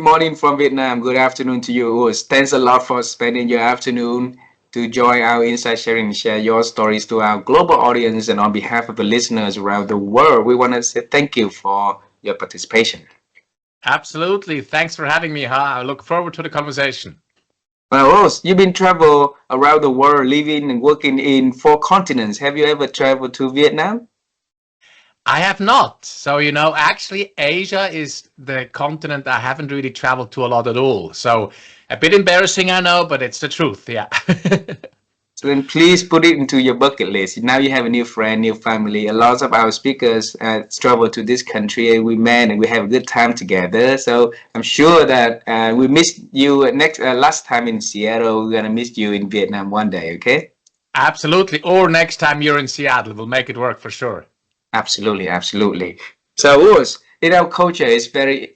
morning from Vietnam. Good afternoon to you, Urs. Thanks a lot for spending your afternoon to join our Insight Sharing and share your stories to our global audience. And on behalf of the listeners around the world, we want to say thank you for your participation. Absolutely. Thanks for having me, huh? I look forward to the conversation. Well, Urs, you've been travel around the world, living and working in 4 continents. Have you ever traveled to Vietnam? I have not. So, actually, Asia is the continent I haven't really traveled to a lot at all. So, a bit embarrassing, I know, but it's the truth. Yeah. So then please put it into your bucket list. Now you have a new friend, new family. A lot of our speakers travel to this country and we met and we have a good time together. So I'm sure that we missed you last time in Seattle. We're going to miss you in Vietnam one day, okay? Absolutely. Or next time you're in Seattle, we'll make it work for sure. Absolutely, absolutely. So Urs, in our culture, it's very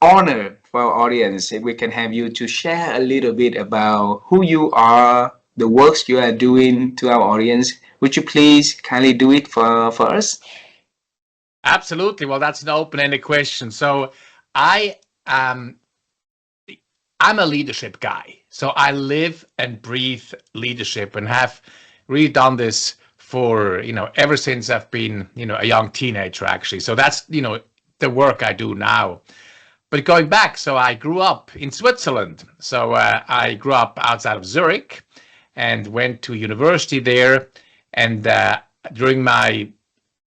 honored for our audience if we can have you to share a little bit about who you are, the works you are doing to our audience. Would you please kindly do it for us? Absolutely. Well, that's an open-ended question. So I I'm a leadership guy. So I live and breathe leadership and have really done this for, ever since I've been, a young teenager, actually. So that's, the work I do now. But going back, so I grew up in Switzerland. So I grew up outside of Zurich and went to university there. And during my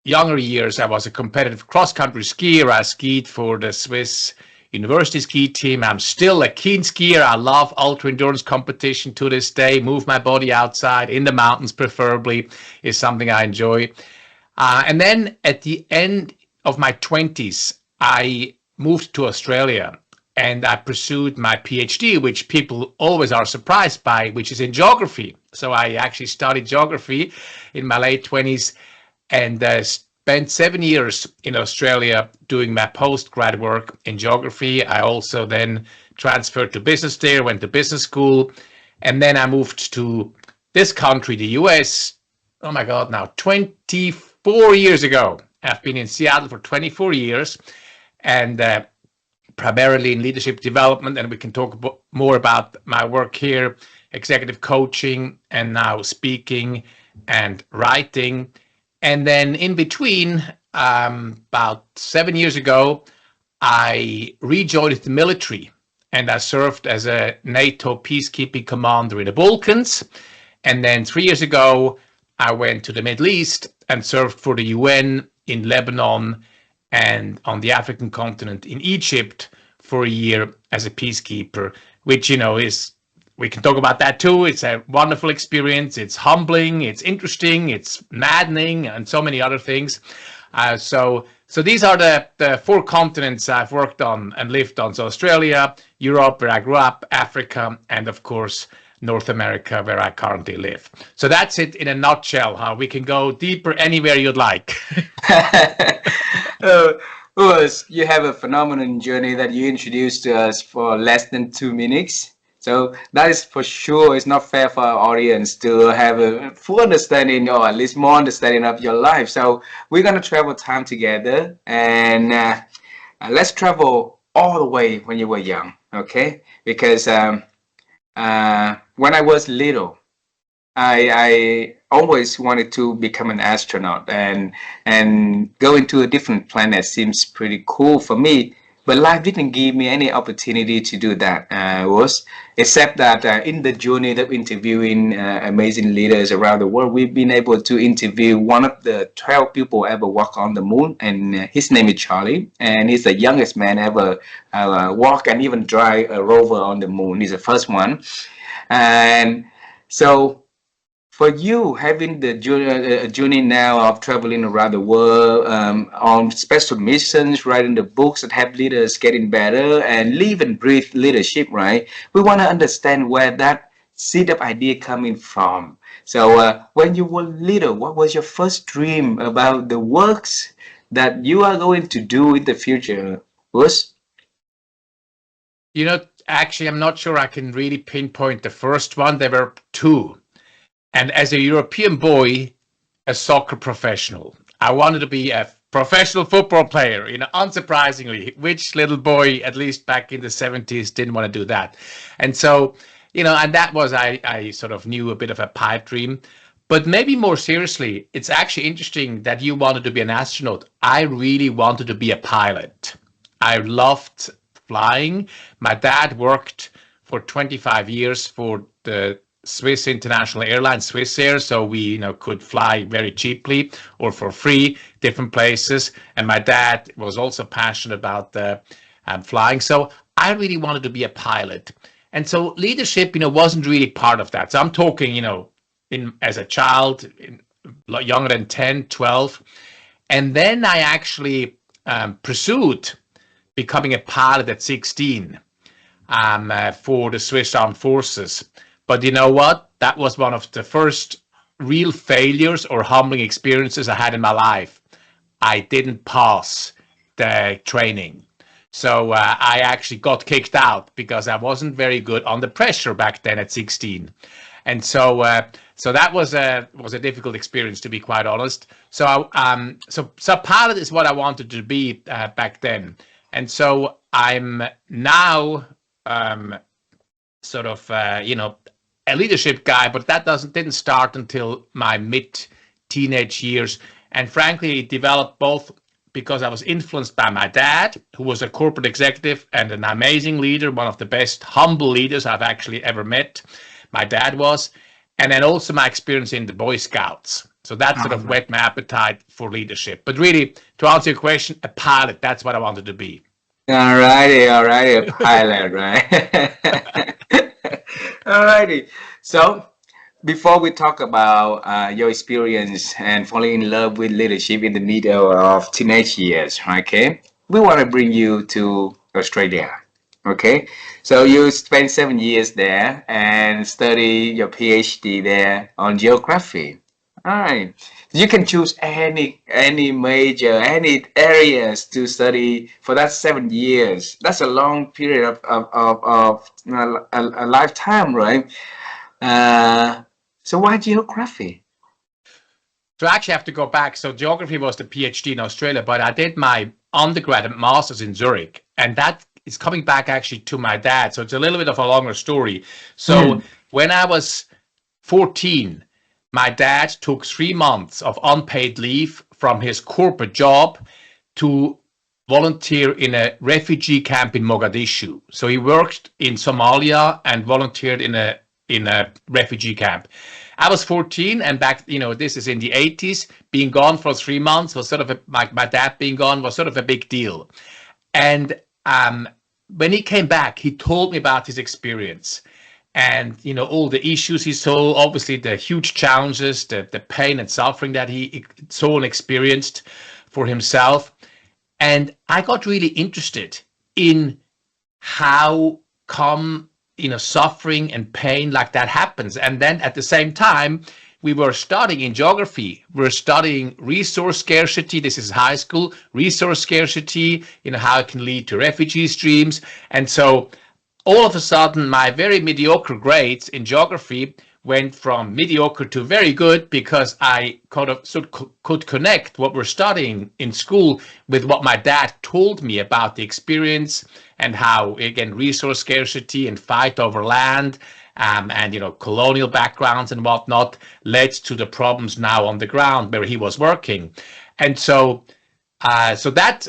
younger years, I was a competitive cross-country skier. I skied for the Swiss university ski team. I'm still a keen skier. I love ultra endurance competition to this day. Move my body outside in the mountains, preferably, is something I enjoy. And then at the end of my 20s, I moved to Australia and I pursued my PhD, which people always are surprised by, which is in geography. So I actually studied geography in my late 20s and spent 7 years in Australia doing my postgrad work in geography. I also then transferred to business there, went to business school, and then I moved to this country, the US. Oh my God, now 24 years ago. I've been in Seattle for 24 years and primarily in leadership development, and we can talk more about my work here, executive coaching, and now speaking and writing. And then in between, about 7 years ago, I rejoined the military and I served as a NATO peacekeeping commander in the Balkans. And then 3 years ago, I went to the Middle East and served for the UN in Lebanon and on the African continent in Egypt for a year as a peacekeeper, which, is, we can talk about that too. It's a wonderful experience. It's humbling, it's interesting, it's maddening, and so many other things. So these are the 4 continents I've worked on and lived on. So Australia, Europe, where I grew up, Africa, and of course, North America, where I currently live. So that's it in a nutshell. We can go deeper anywhere you'd like. Urs, you have a phenomenal journey that you introduced to us for less than 2 minutes. So that is for sure. It's not fair for our audience to have a full understanding or at least more understanding of your life. So we're going to travel time together and let's travel all the way when you were young, okay? Because when I was little, I always wanted to become an astronaut and go into a different planet seems pretty cool for me. But life didn't give me any opportunity to do that, except that in the journey of interviewing amazing leaders around the world, we've been able to interview one of the 12 people ever walk on the moon, and his name is Charlie, and he's the youngest man ever walk and even drive a rover on the moon. He's the first one. And so for you, having the journey now of traveling around the world on special missions, writing the books that help leaders getting better and live and breathe leadership, right? We want to understand where that seed of idea coming from. So when you were little, what was your first dream about the works that you are going to do in the future? Was Actually, I'm not sure I can really pinpoint the first one. There were two. And as a European boy, a soccer professional, I wanted to be a professional football player, unsurprisingly, which little boy, at least back in the 70s, didn't want to do that? And so, and that was, I sort of knew a bit of a pipe dream. But maybe more seriously, it's actually interesting that you wanted to be an astronaut. I really wanted to be a pilot. I loved flying. My dad worked for 25 years for the Swiss International Airlines, Swiss Air, so we could fly very cheaply or for free different places. And my dad was also passionate about flying, so I really wanted to be a pilot. And so leadership, wasn't really part of that. So I'm talking, as a child, younger than 10, 12, and then I actually pursued becoming a pilot at 16 for the Swiss Armed Forces. But you know what? That was one of the first real failures or humbling experiences I had in my life. I didn't pass the training. So I actually got kicked out because I wasn't very good under pressure back then at 16. And so that was a difficult experience, to be quite honest. So so pilot is what I wanted to be back then. And so I'm now sort of a leadership guy, but that didn't start until my mid teenage years. And frankly, it developed both because I was influenced by my dad, who was a corporate executive and an amazing leader, one of the best humble leaders I've actually ever met. My dad was, and then also my experience in the Boy Scouts. So that sort of whet my appetite for leadership. But really, to answer your question, a pilot, that's what I wanted to be. Alrighty, a pilot, right? Alrighty. So before we talk about your experience and falling in love with leadership in the middle of teenage years, okay, we want to bring you to Australia. Okay, so you spent 7 years there and study your PhD there on geography. All right, you can choose any major, any areas to study for that 7 years. That's a long period of a lifetime, right? So why geography? So I actually have to go back. So geography was the PhD in Australia, but I did my undergrad and master's in Zurich, and that is coming back actually to my dad. So it's a little bit of a longer story. So when I was 14, my dad took 3 months of unpaid leave from his corporate job to volunteer in a refugee camp in Mogadishu. So he worked in Somalia and volunteered in a refugee camp. I was 14, and back, this is in the 80s. Being gone for 3 months was sort of my dad being gone was sort of a big deal. And when he came back, he told me about his experience and, all the issues he saw, obviously the huge challenges, the pain and suffering that he saw and experienced for himself. And I got really interested in how come, suffering and pain like that happens. And then at the same time, we were studying in geography. We're studying resource scarcity. This is high school. Resource scarcity, how it can lead to refugee streams. And so all of a sudden, my very mediocre grades in geography went from mediocre to very good because I could connect what we're studying in school with what my dad told me about the experience and how, again, resource scarcity and fight over land and colonial backgrounds and whatnot led to the problems now on the ground where he was working. And so that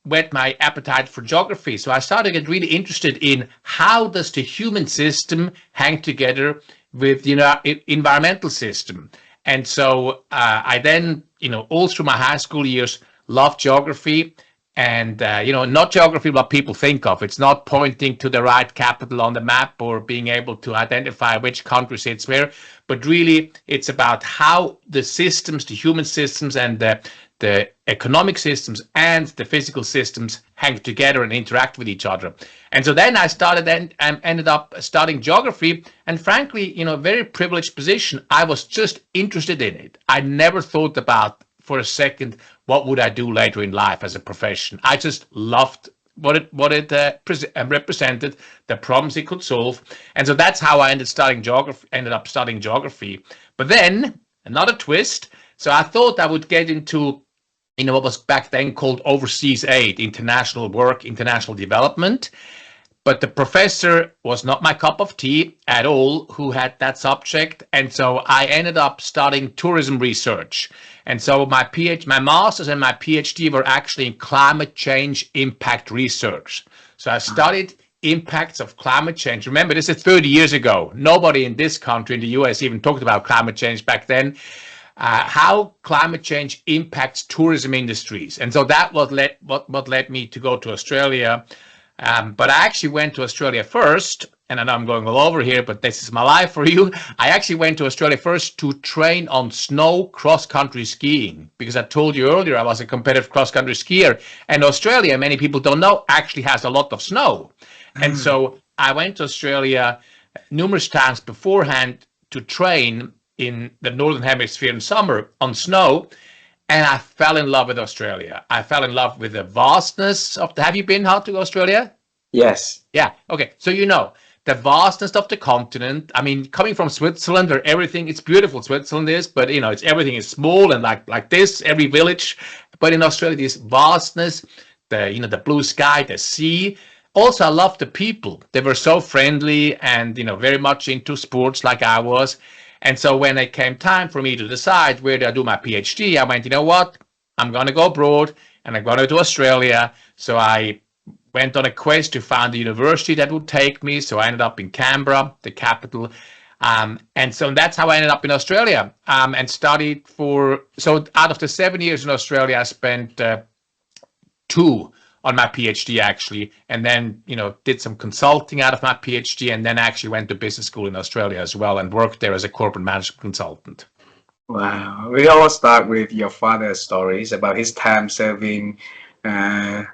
whet my appetite for geography. So I started to get really interested in how does the human system hang together with the environmental system. And so I then all through my high school years loved geography. And, not geography, what people think of. It's not pointing to the right capital on the map or being able to identify which country sits where, but really it's about how the systems, the human systems and the economic systems and the physical systems hang together and interact with each other. And so then I ended up studying geography, and frankly, a very privileged position. I was just interested in it. I never thought about for a second, what would I do later in life as a profession? I just loved what it represented, the problems it could solve, and so that's how I ended up studying geography. But then another twist. So I thought I would get into what was back then called overseas aid, international work, international development. But the professor was not my cup of tea at all who had that subject. And so I ended up studying tourism research. And so my master's and my PhD were actually in climate change impact research. So I studied impacts of climate change. Remember, this is 30 years ago. Nobody in this country, in the US, even talked about climate change back then. How climate change impacts tourism industries. And so that was what led me to go to Australia. But I actually went to Australia first, and I know I'm going all over here, but this is my life for you. I actually went to Australia first to train on snow cross-country skiing, because I told you earlier I was a competitive cross-country skier. And Australia, many people don't know, actually has a lot of snow. And so I went to Australia numerous times beforehand to train in the Northern Hemisphere in summer on snow. And I fell in love with Australia. I fell in love with the vastness of have you been out to Australia? Yes. Yeah. Okay. So the vastness of the continent. I mean, coming from Switzerland, where everything, it's beautiful, Switzerland is, but it's everything is small and like this, every village. But in Australia, this vastness, the blue sky, the sea. Also, I love the people. They were so friendly and very much into sports like I was. And so when it came time for me to decide where do I do my PhD, I went, you know what? I'm going to go abroad and I'm going to Australia. So I went on a quest to find a university that would take me. So I ended up in Canberra, the capital. And so that's how I ended up in Australia and studied so out of the 7 years in Australia, I spent 2 on my PhD actually, and then did some consulting out of my PhD, and then actually went to business school in Australia as well and worked there as a corporate management consultant. Wow. We all start with your father's stories about his time serving in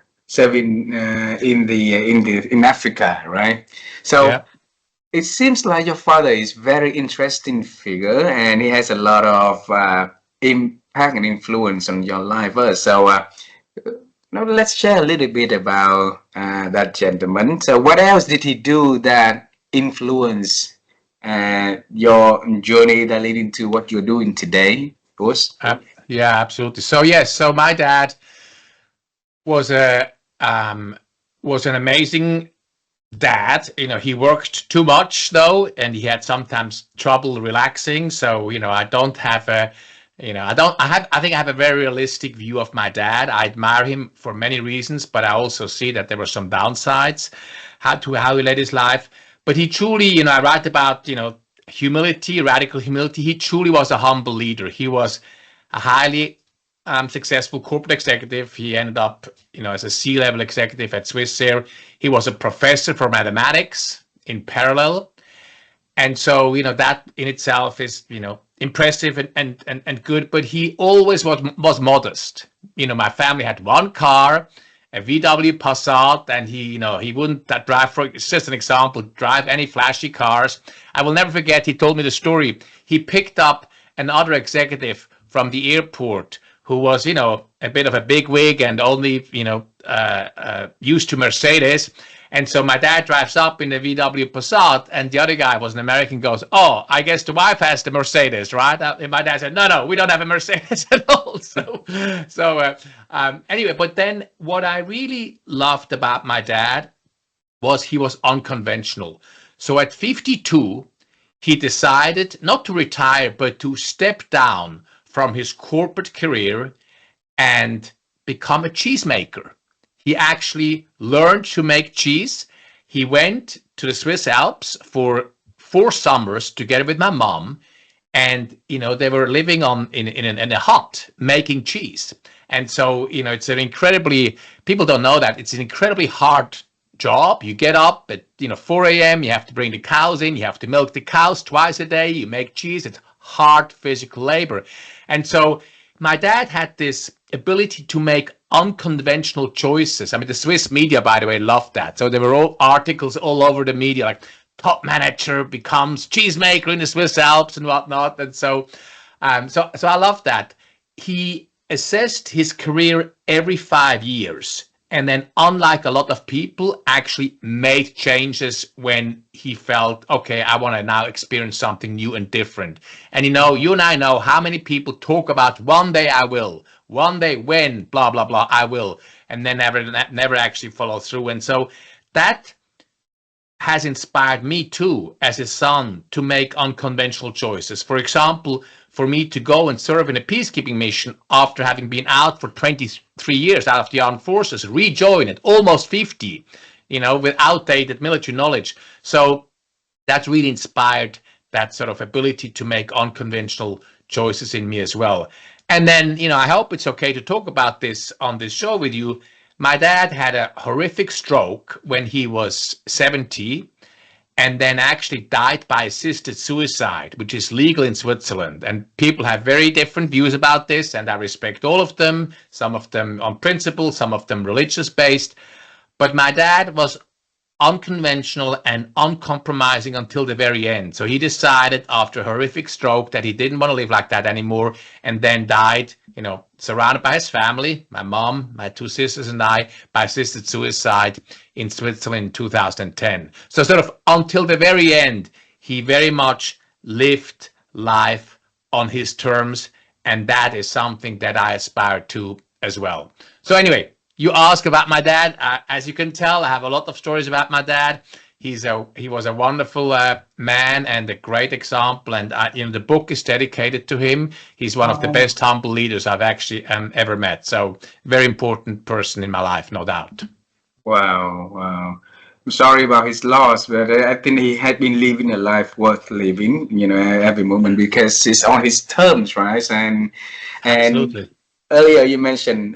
Africa, right? So Yeah. it seems like your father is very interesting figure, and he has a lot of impact and influence on your life. So now let's share a little bit about that gentleman. So what else did he do that influenced your journey that leading to what you're doing today, Urs? Yeah, absolutely. So yes, so my dad was was an amazing dad. He worked too much though, and he had sometimes trouble relaxing. So I don't have a I think I have a very realistic view of my dad. I admire him for many reasons, but I also see that there were some downsides how he led his life. But he truly, I write about, humility, radical humility. He truly was a humble leader. He was a highly successful corporate executive. He ended up, as a C-level executive at Swissair. He was a professor for mathematics in parallel. And so, that in itself is, impressive and good, but he always was modest. My family had one car, a VW Passat, and he wouldn't drive, it's just an example, drive any flashy cars. I will never forget, he told me the story. He picked up another executive from the airport who was, a bit of a bigwig and only, used to Mercedes. And so my dad drives up in the VW Passat, and the other guy was an American, goes, "Oh, I guess the wife has the Mercedes, right?" And my dad said, "No, we don't have a Mercedes at all." Anyway, but then what I really loved about my dad was he was unconventional. So at 52, he decided not to retire, but to step down from his corporate career and become a cheesemaker. He actually learned to make cheese. He went to the Swiss Alps for 4 summers together with my mom, and they were living in a hut making cheese. And so it's an incredibly, people don't know that it's an incredibly hard job. You get up at 4 a.m. You have to bring the cows in. You have to milk the cows twice a day. You make cheese. It's hard physical labor. And so my dad had this ability to make unconventional choices. I mean, the Swiss media, by the way, loved that. So there were all articles all over the media, like top manager becomes cheesemaker in the Swiss Alps and whatnot. And so I love that. He assessed his career every 5 years. And then, unlike a lot of people, actually made changes when he felt, okay, I want to now experience something new and different. And you and I know how many people talk about one day I will, one day when blah blah blah I will, and then never actually follow through. And so that has inspired me too, as a son, to make unconventional choices. For example, for me to go and serve in a peacekeeping mission after having been out for 23 years out of the armed forces, rejoin it, almost 50, with outdated military knowledge. So that's really inspired that sort of ability to make unconventional choices in me as well. And then, I hope it's okay to talk about this on this show with you. My dad had a horrific stroke when he was 70, and then actually died by assisted suicide, which is legal in Switzerland. And people have very different views about this, and I respect all of them, some of them on principle, some of them religious based. But my dad was unconventional and uncompromising until the very end. So he decided after a horrific stroke that he didn't want to live like that anymore, and then died, surrounded by his family, my mom, my two sisters and I, by assisted suicide in Switzerland in 2010. So sort of until the very end, he very much lived life on his terms, and that is something that I aspire to as well. So anyway, you ask about my dad. As you can tell, I have a lot of stories about my dad. He was a wonderful man and a great example. And the book is dedicated to him. He's one of the best humble leaders I've actually ever met. So very important person in my life, no doubt. Wow. I'm sorry about his loss, but I think he had been living a life worth living, every moment, because it's on his terms, right? And Absolutely. Earlier you mentioned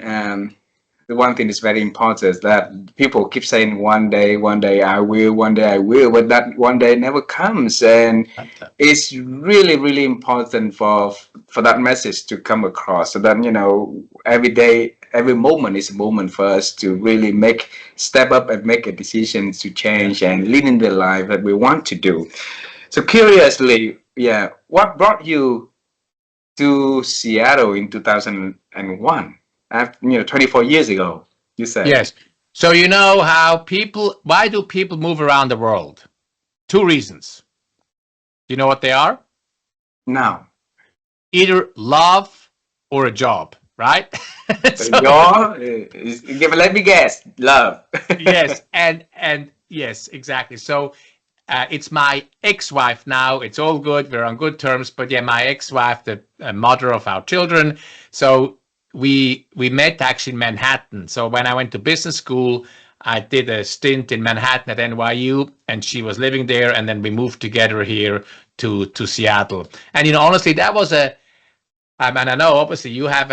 the one thing is very important is that people keep saying one day I will, but that one day never comes. And it's really, really important for that message to come across, so that, every day, every moment is a moment for us to really step up and make a decision to change and lead in the life that we want to do. So curiously, what brought you to Seattle in 2001? After 24 years ago, you said. Yes. So why do people move around the world? Two reasons. You know what they are? No. Either love or a job, right? Let me guess. Love. Yes, and yes, exactly. So it's my ex-wife now. It's all good. We're on good terms. But yeah, my ex-wife, the mother of our children. So we met actually in Manhattan. So when I went to business school, I did a stint in Manhattan at NYU, and she was living there, and then we moved together here to Seattle. And honestly, that was and I know obviously you have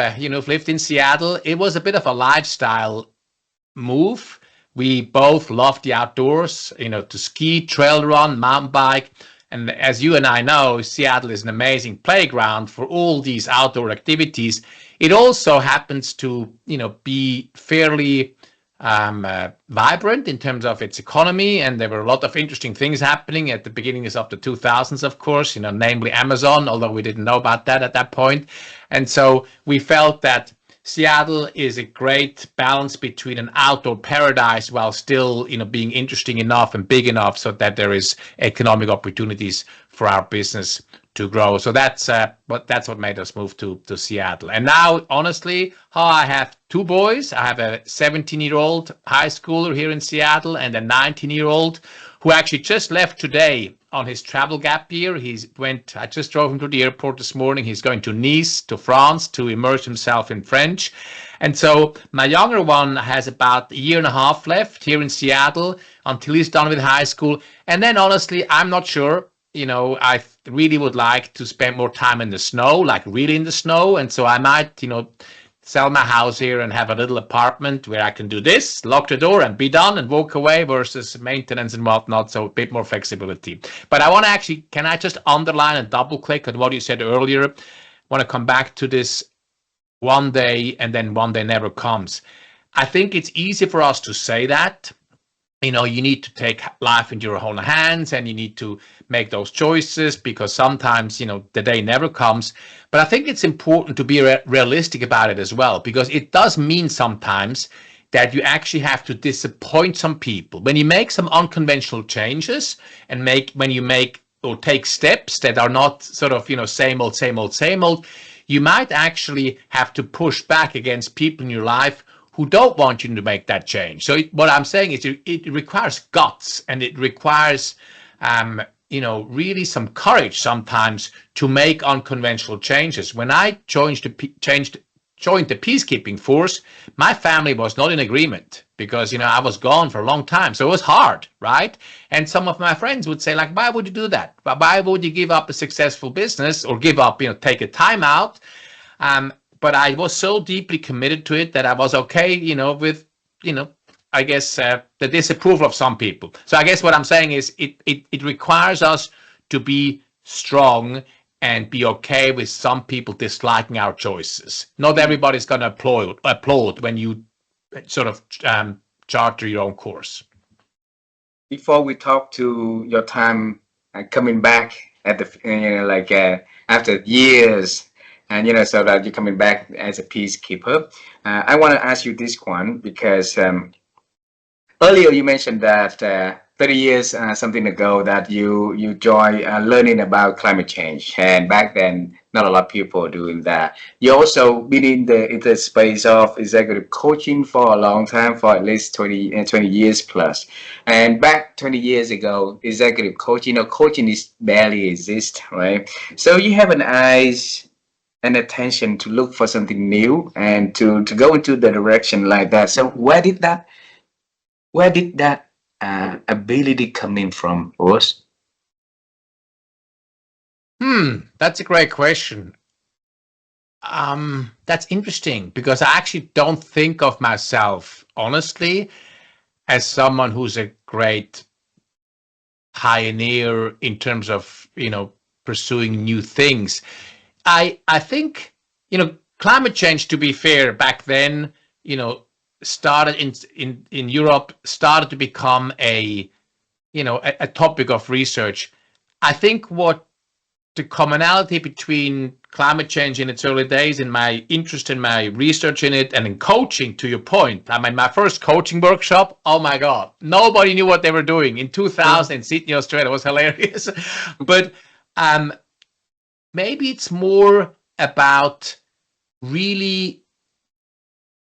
lived in Seattle. It was a bit of a lifestyle move. We both love the outdoors, to ski, trail run, mountain bike. And as you and I know, Seattle is an amazing playground for all these outdoor activities. It also happens to, be fairly vibrant in terms of its economy, and there were a lot of interesting things happening at the beginnings of the 2000s, of course, namely Amazon, although we didn't know about that at that point. And so we felt that Seattle is a great balance between an outdoor paradise while still, being interesting enough and big enough so that there is economic opportunities for our business to grow. So that's what made us move to Seattle. And now, honestly, I have two boys. I have a 17-year-old high schooler here in Seattle and a 19-year-old who actually just left today on his travel gap year. I just drove him to the airport this morning. He's going to Nice, to France, to immerse himself in French. And so my younger one has about a year and a half left here in Seattle until he's done with high school. And then honestly, I'm not sure. I really would like to spend more time in the snow, like really in the snow. And so I might, sell my house here and have a little apartment where I can do this, lock the door and be done and walk away, versus maintenance and whatnot. So a bit more flexibility. But I want to can I just underline and double click on what you said earlier? I want to come back to this one day and then one day never comes. I think it's easy for us to say that. You need to take life into your own hands, and you need to make those choices, because sometimes, the day never comes. But I think it's important to be realistic about it as well, because it does mean sometimes that you actually have to disappoint some people. When you make some unconventional changes and when you make or take steps that are not sort of, same old, you might actually have to push back against people in your life who don't want you to make that change. So what I'm saying is it requires guts, and it requires, really some courage sometimes to make unconventional changes. When I joined the peacekeeping force, my family was not in agreement because, I was gone for a long time. So it was hard, right? And some of my friends would say, like, why would you do that? Why would you give up a successful business or give up, take a time out? But I was so deeply committed to it that I was okay, with, I guess, the disapproval of some people. So I guess what I'm saying is it requires us to be strong and be okay with some people disliking our choices. Not everybody's going to applaud when you sort of charter your own course. Before we talk to your time coming back at the, after years, and, so that you're coming back as a peacekeeper, I want to ask you this one because earlier you mentioned that 30 years something ago that you joined learning about climate change, and back then not a lot of people doing that. You also been in the space of executive coaching for a long time, for at least 20 years plus. And back 20 years ago, executive coaching or coaching is barely exist, right? So you have an eyes and attention to look for something new and to go into the direction like that. So where did that ability come in from, Urs? That's a great question. That's interesting because I actually don't think of myself, honestly, as someone who's a great pioneer in terms of, pursuing new things. I think, climate change, to be fair, back then, started in Europe, started to become a topic of research. I think what the commonality between climate change in its early days and my interest in my research in it and in coaching, to your point, I mean, my first coaching workshop, oh my God, nobody knew what they were doing in 2000 in Sydney, Australia. It was hilarious. But maybe it's more about really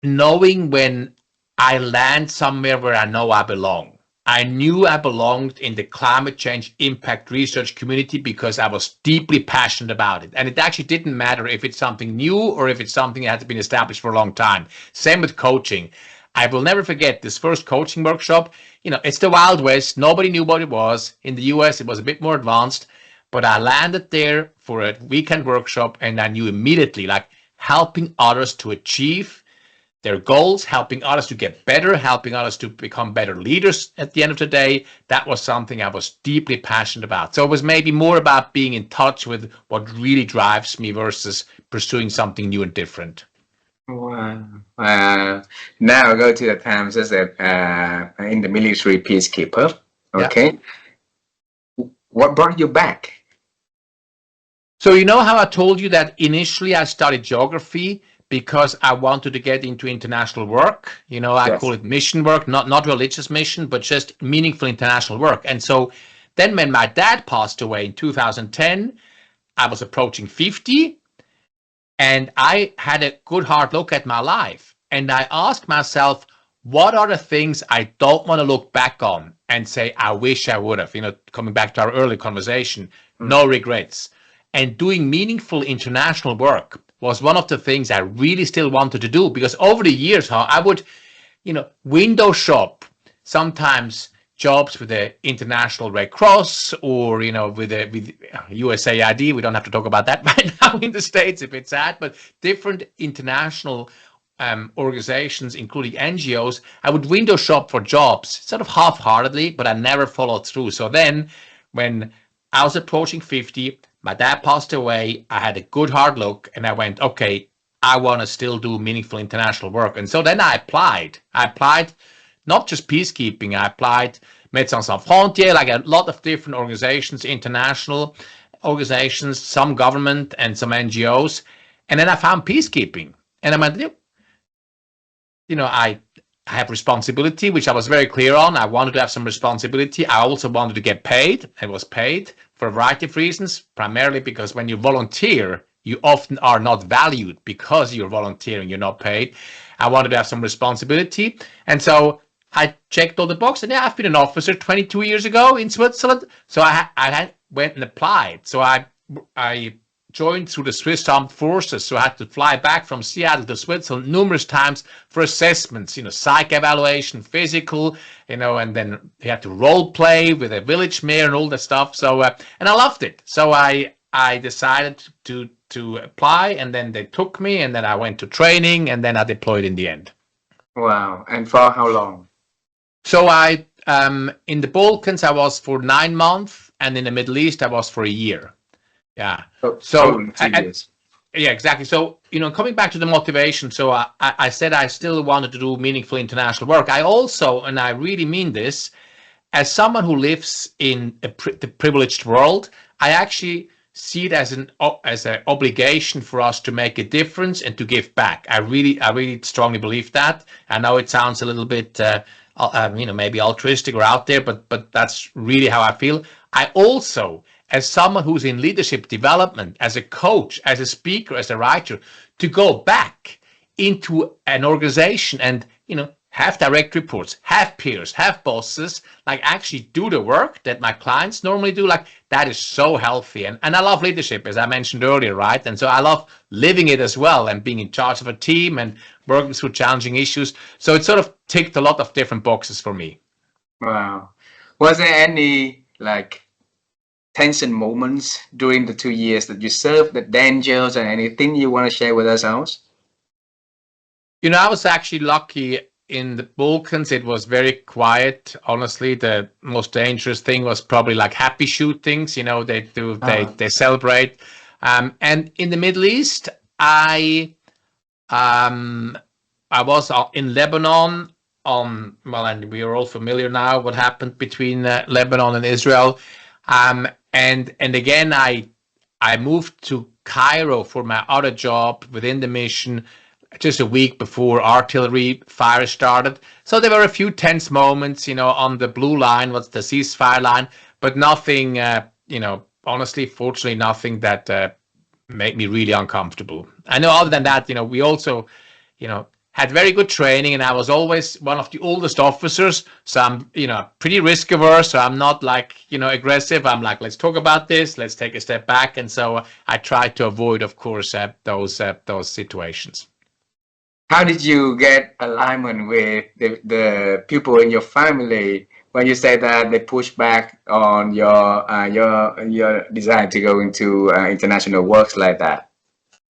knowing when I land somewhere where I know I belong. I knew I belonged in the climate change impact research community because I was deeply passionate about it. And it actually didn't matter if it's something new or if it's something that had been established for a long time. Same with coaching. I will never forget this first coaching workshop. It's the Wild West. Nobody knew what it was. In the US, it was a bit more advanced. But I landed there for a weekend workshop and I knew immediately, like, helping others to achieve their goals, helping others to get better, helping others to become better leaders at the end of the day. That was something I was deeply passionate about. So it was maybe more about being in touch with what really drives me versus pursuing something new and different. Wow. Now I go to the times as in the military peacekeeper. Okay. Yeah. What brought you back? So how I told you that initially I studied geography because I wanted to get into international work. I call it mission work, not religious mission, but just meaningful international work. And so then when my dad passed away in 2010, I was approaching 50 and I had a good hard look at my life. And I asked myself, what are the things I don't want to look back on and say, I wish I would have, coming back to our early conversation, no regrets. And doing meaningful international work was one of the things I really still wanted to do, because over the years, I would, window shop sometimes jobs with the International Red Cross or, with USAID. We don't have to talk about that right now in the States if it's sad, but different international organizations, including NGOs. I would window shop for jobs sort of half-heartedly, but I never followed through. So then when I was approaching 50, my dad passed away. I had a good hard look and I went, okay, I want to still do meaningful international work. And so then I applied not just peacekeeping. I applied Médecins Sans Frontières, like a lot of different organizations, international organizations, some government and some NGOs. And then I found peacekeeping. And I went, I have responsibility, which I was very clear on. I wanted to have some responsibility. I also wanted to get paid. I was paid for a variety of reasons, primarily because when you volunteer, you often are not valued because you're volunteering, you're not paid. I wanted to have some responsibility. And so I checked all the boxes. And yeah, I've been an officer 22 years ago in Switzerland. So I went and applied. So I joined through the Swiss Armed Forces. So I had to fly back from Seattle to Switzerland numerous times for assessments, psych evaluation, physical, and then you had to role play with a village mayor and all that stuff. So, and I loved it. So I decided to apply, and then they took me, and then I went to training, and then I deployed in the end. Wow. And for how long? So in the Balkans, I was for 9 months, and in the Middle East, I was for a year. Yeah. So 2 years. Yeah, exactly. So, coming back to the motivation, so I said I still wanted to do meaningful international work. I also, and I really mean this, as someone who lives in the privileged world, I actually see it as an obligation for us to make a difference and to give back. I really strongly believe that. I know it sounds a little bit, maybe altruistic or out there, but that's really how I feel. I also, as someone who's in leadership development, as a coach, as a speaker, as a writer, to go back into an organization and, have direct reports, have peers, have bosses, like actually do the work that my clients normally do, like that is so healthy. And I love leadership, as I mentioned earlier, right? And so I love living it as well and being in charge of a team and working through challenging issues. So it sort of ticked a lot of different boxes for me. Wow. Was there any tension moments during the 2 years that you served, the dangers and anything you want to share with us, Urs? I was actually lucky. In the Balkans, it was very quiet. Honestly, the most dangerous thing was probably like happy shootings. They celebrate. And in the Middle East, I was in Lebanon and we are all familiar now what happened between Lebanon and Israel. And again, I moved to Cairo for my other job within the mission just a week before artillery fire started. So there were a few tense moments, on the blue line, what's the ceasefire line, but nothing, honestly, fortunately, nothing that made me really uncomfortable. I know other than that, we also, had very good training, and I was always one of the oldest officers. So I'm, pretty risk averse. So I'm not aggressive. I'm like, let's talk about this. Let's take a step back. And so I tried to avoid, of course, those situations. How did you get alignment with the people in your family when you say that they push back on your desire to go into international works like that?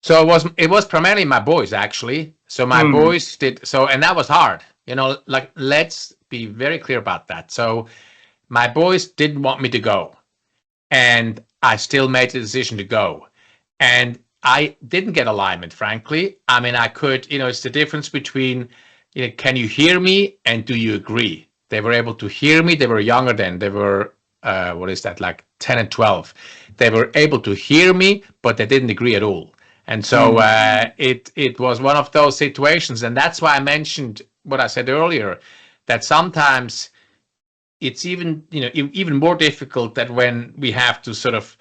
So it was primarily my boys, actually. So my boys did so, and that was hard. Let's be very clear about that. So my boys didn't want me to go, and I still made the decision to go. And I didn't get alignment, frankly. I mean, I could, it's the difference between, can you hear me and do you agree? They were able to hear me. They were younger then. They were, 10 and 12. They were able to hear me, but they didn't agree at all. And so it was one of those situations. And that's why I mentioned what I said earlier, that sometimes it's even, even more difficult that when we have to sort of,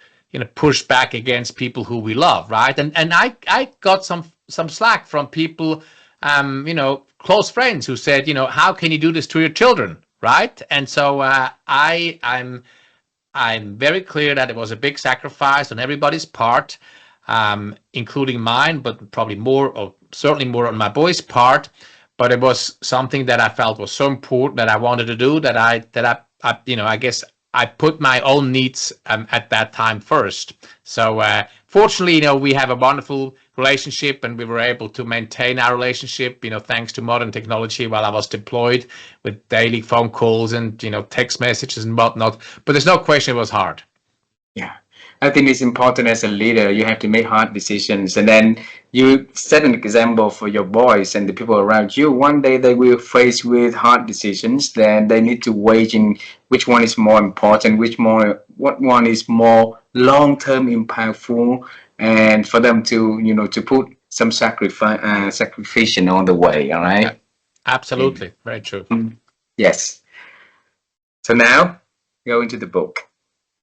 push back against people who we love, right? And I got some slack from people, close friends who said, how can you do this to your children, right? And so I'm very clear that it was a big sacrifice on everybody's part, including mine, but probably certainly more on my boys' part. But it was something that I felt was so important that I wanted to do that I guess I put my own needs at that time first. So fortunately, we have a wonderful relationship, and we were able to maintain our relationship, thanks to modern technology while I was deployed with daily phone calls and, text messages and whatnot. But there's no question it was hard. Yeah. I think it's important as a leader, you have to make hard decisions, and then you set an example for your boys and the people around you. One day they will face with hard decisions, then they need to weigh in which one is more important, what one is more long-term impactful, and for them to to put some sacrifice on the way. All right. Yeah, absolutely. Very true. Yes. So now go into the book.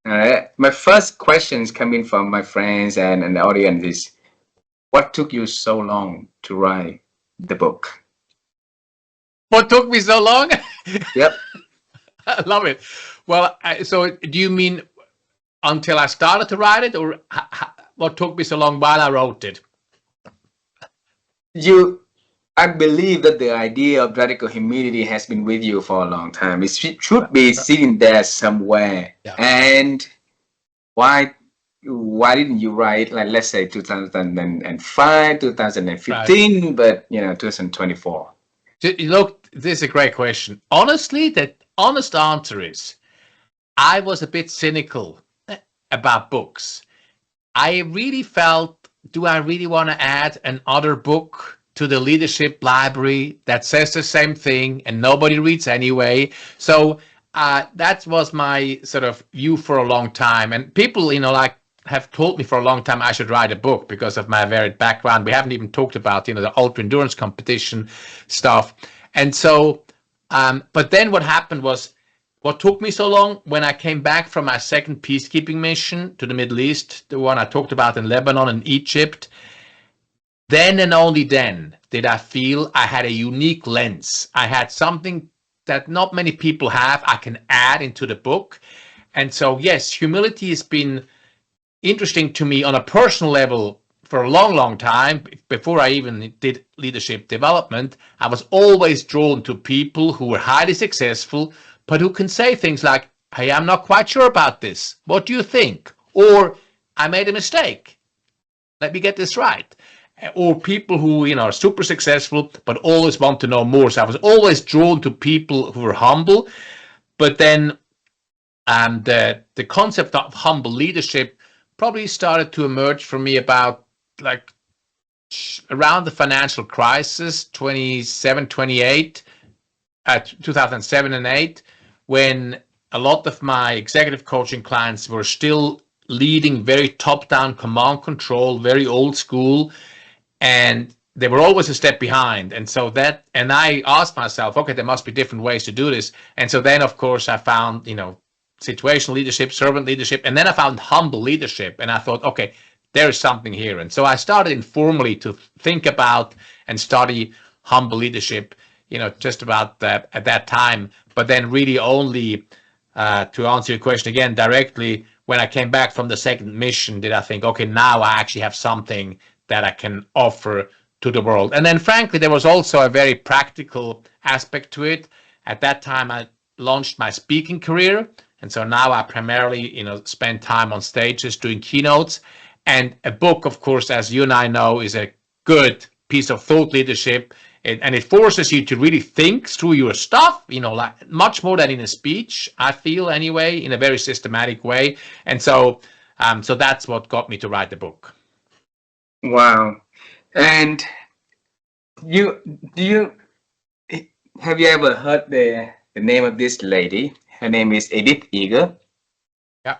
All right. My first questions coming from my friends and the audience is, what took you so long to write the book? What took me so long? Yep. I love it. Well, so do you mean until I started to write it, or what took me so long while I wrote it? I believe that the idea of radical humility has been with you for a long time. It should be sitting there somewhere. Yeah. And why didn't you write, like, let's say 2005, 2015, right, but 2024? Look, this is a great question. Honestly, the honest answer is I was a bit cynical about books. I really felt, do I really want to add another book to the leadership library that says the same thing and nobody reads anyway? So that was my sort of view for a long time. And people, like, have told me for a long time I should write a book because of my varied background. We haven't even talked about, the ultra endurance competition stuff. And so, but then what happened was, what took me so long, when I came back from my second peacekeeping mission to the Middle East, the one I talked about in Lebanon and Egypt, then and only then did I feel I had a unique lens. I had something that not many people have, I can add into the book. And so, yes, humility has been interesting to me on a personal level for a long, long time. Before I even did leadership development, I was always drawn to people who were highly successful, but who can say things like, hey, I'm not quite sure about this. What do you think? Or, I made a mistake. Let me get this right. Or people who, are super successful, but always want to know more. So I was always drawn to people who were humble. But then the concept of humble leadership probably started to emerge for me about around the financial crisis, 27, 28, 2007 and 8, when a lot of my executive coaching clients were still leading very top-down command control, very old school, and they were always a step behind. And so and I asked myself, okay, there must be different ways to do this. And so then, of course, I found, situational leadership, servant leadership, and then I found humble leadership, and I thought, okay, there is something here. And so I started informally to think about and study humble leadership, just about that at that time. But then really only, to answer your question again directly, when I came back from the second mission, did I think, okay, now I actually have something that I can offer to the world. And then frankly, there was also a very practical aspect to it. At that time, I launched my speaking career. And so now I primarily, spend time on stages doing keynotes. And a book, of course, as you and I know, is a good piece of thought leadership. And it forces you to really think through your stuff, like much more than in a speech, I feel anyway, in a very systematic way. And so, so that's what got me to write the book. Wow. And have you ever heard the name of this lady? Her name is Edith Eger. Yeah.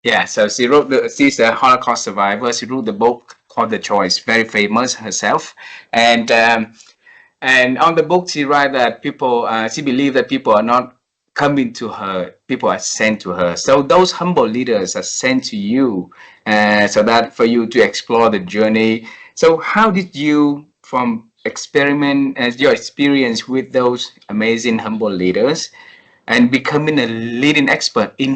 Yeah, so she's a Holocaust survivor. She wrote the book called The Choice, very famous herself. And on the book, she writes that she believes that people are not coming to her, people are sent to her. So those humble leaders are sent to you, so that for you to explore the journey. So how did you, from your experience with those amazing humble leaders, and becoming a leading expert in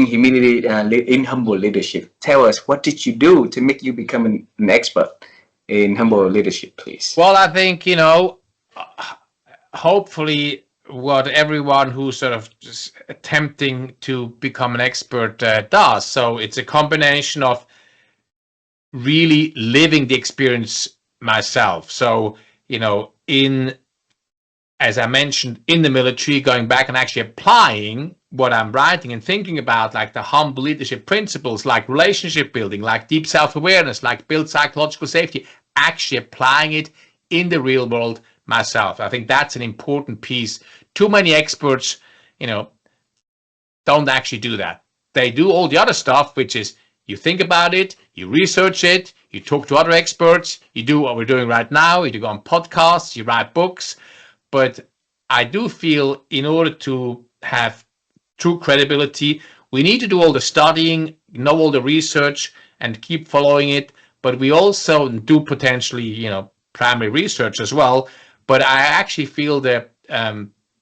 humility, in humble leadership? Tell us, what did you do to make you become an expert in humble leadership, please? Well, I think, hopefully what everyone who's sort of just attempting to become an expert does. So it's a combination of really living the experience myself. So, as I mentioned, in the military, going back and actually applying what I'm writing and thinking about, like the humble leadership principles, like relationship building, like deep self-awareness, like build psychological safety, actually applying it in the real world myself. I think that's an important piece. Too many experts, don't actually do that. They do all the other stuff, which is you think about it, you research it, you talk to other experts, you do what we're doing right now, you go on podcasts, you write books. But I do feel in order to have true credibility, we need to do all the studying, know all the research, and keep following it. but we also do potentially, primary research as well. But I actually feel that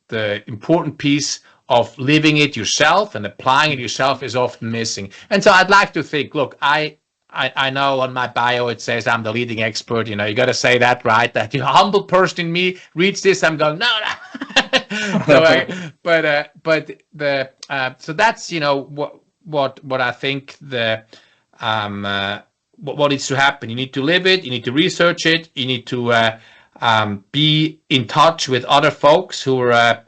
the important piece of living it yourself and applying it yourself is often missing. And so I'd like to think, look, I know on my bio it says I'm the leading expert. You got to say that, right? That humble person in me reads this, I'm going, no, no. So that's what I think what needs to happen. You need to live it. You need to research it. You need to be in touch with other folks who are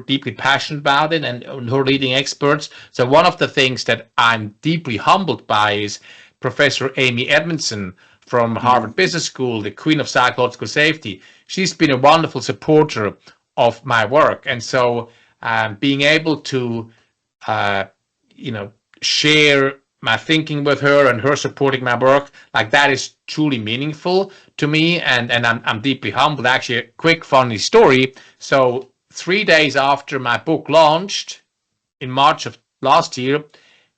deeply passionate about it and who are leading experts. So one of the things that I'm deeply humbled by is Professor Amy Edmondson from Harvard Business School, the queen of psychological safety. She's been a wonderful supporter of my work. And so being able to, share my thinking with her and her supporting my work, like that is truly meaningful to me. And I'm deeply humbled. Actually, a quick funny story. So 3 days after my book launched in March of last year,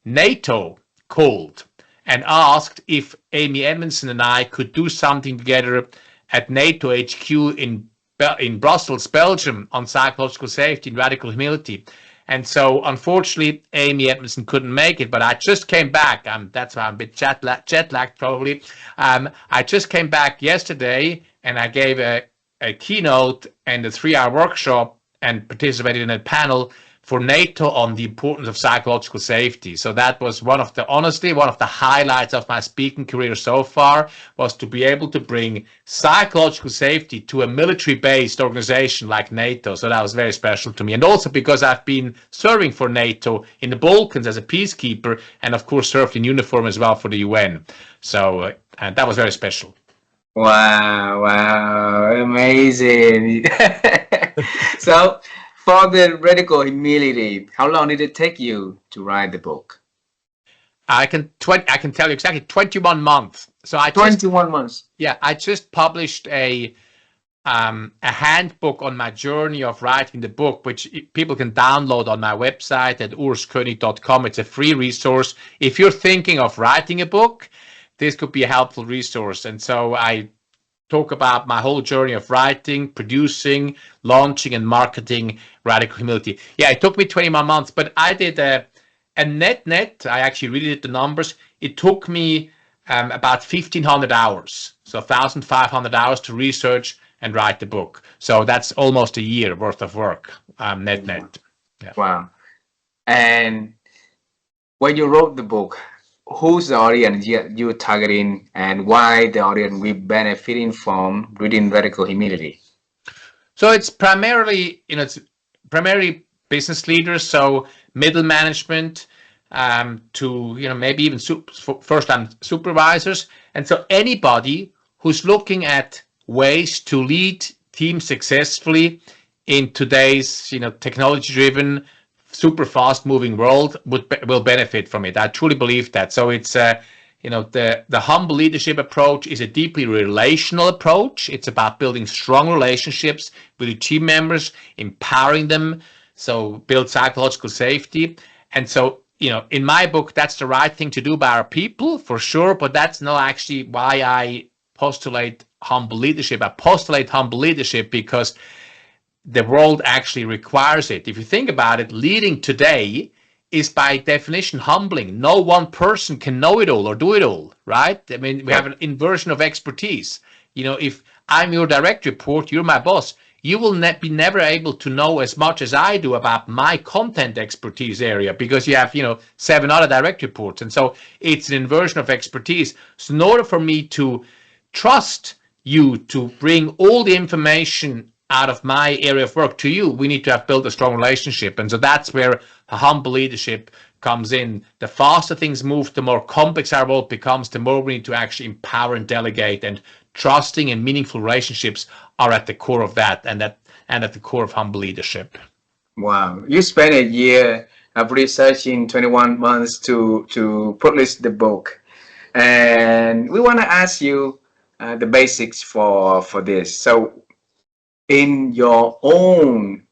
NATO called and asked if Amy Edmondson and I could do something together at NATO HQ in Brussels, Belgium, on psychological safety and radical humility. And so, unfortunately, Amy Edmondson couldn't make it, but I just came back. That's why I'm a bit jet lagged, probably. I just came back yesterday, and I gave a keynote and a 3-hour workshop and participated in a panel for NATO on the importance of psychological safety. So that was honestly, one of the highlights of my speaking career so far, was to be able to bring psychological safety to a military-based organization like NATO. So that was very special to me. And also because I've been serving for NATO in the Balkans as a peacekeeper, and of course served in uniform as well for the UN. So and that was very special. Wow, amazing. So, for the radical humility, how long did it take you to write the book? I can tell you exactly 21 months. So 21 months. Yeah, I just published a handbook on my journey of writing the book, which people can download on my website at urskoenig.com. It's a free resource. If you're thinking of writing a book, this could be a helpful resource. And so I talk about my whole journey of writing, producing, launching, and marketing Radical Humility. Yeah, it took me 21 months, but I did a net. I actually really did the numbers. It took me about 1,500 hours, so 1,500 hours to research and write the book. So that's almost a year worth of work, net. Yeah. Wow. And when you wrote the book, who's the audience you're targeting, and why the audience will benefiting from reading Radical Humility? So it's primarily, business leaders, so middle management, to maybe even first-time supervisors, and so anybody who's looking at ways to lead teams successfully in today's technology-driven, super fast-moving world will benefit from it. I truly believe that. So it's the humble leadership approach is a deeply relational approach. It's about building strong relationships with your team members, empowering them, so build psychological safety. And so in my book, that's the right thing to do by our people, for sure, but that's not actually why I postulate humble leadership. I postulate humble leadership because the world actually requires it. If you think about it, leading today is by definition humbling. No one person can know it all or do it all, right? I mean, we have an inversion of expertise. If I'm your direct report, you're my boss, you will be never able to know as much as I do about my content expertise area, because you have, 7 other direct reports. And so it's an inversion of expertise. So in order for me to trust you to bring all the information out of my area of work to you, we need to have built a strong relationship. And so that's where the humble leadership comes in. The faster things move, the more complex our world becomes, the more we need to actually empower and delegate, and trusting and meaningful relationships are at the core of that, and at the core of humble leadership. Wow. You spent a year of researching, 21 months to publish the book. And we want to ask you the basics for this. So in your own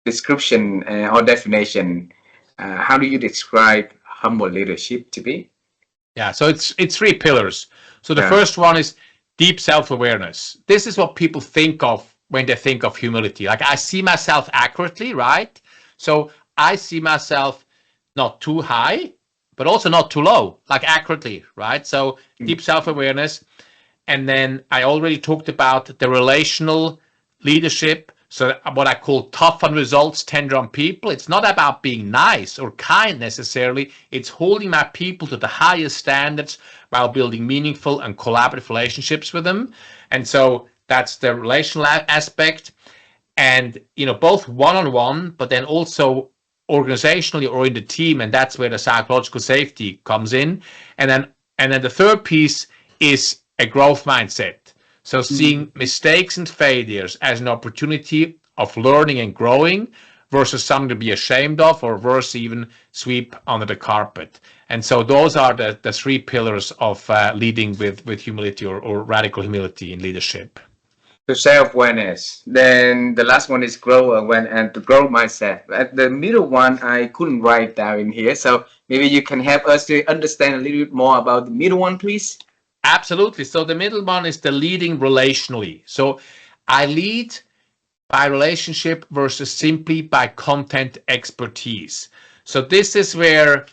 description or definition, how do you describe humble leadership to be? Yeah, so it's 3 pillars. So the Yeah. first one is deep self-awareness. This is what people think of when they think of humility. Like I see myself accurately, right? So I see myself not too high, but also not too low, like accurately, right? So deep self-awareness. And then I already talked about the relational leadership. So what I call tough on results, tender on people. It's not about being nice or kind necessarily. It's holding my people to the highest standards while building meaningful and collaborative relationships with them. And so that's the relational aspect. And, both one-on-one, but then also organizationally or in the team. And that's where the psychological safety comes in. And then the third piece is a growth mindset. So seeing mistakes and failures as an opportunity of learning and growing versus something to be ashamed of, or worse, even sweep under the carpet. And so those are the three pillars of leading with humility, or radical humility in leadership. To self-awareness. Then the last one is grow awareness and to grow myself. At the middle one, I couldn't write down in here. So maybe you can help us to understand a little bit more about the middle one, please. Absolutely. So the middle one is the leading relationally. So I lead by relationship versus simply by content expertise. So this is where,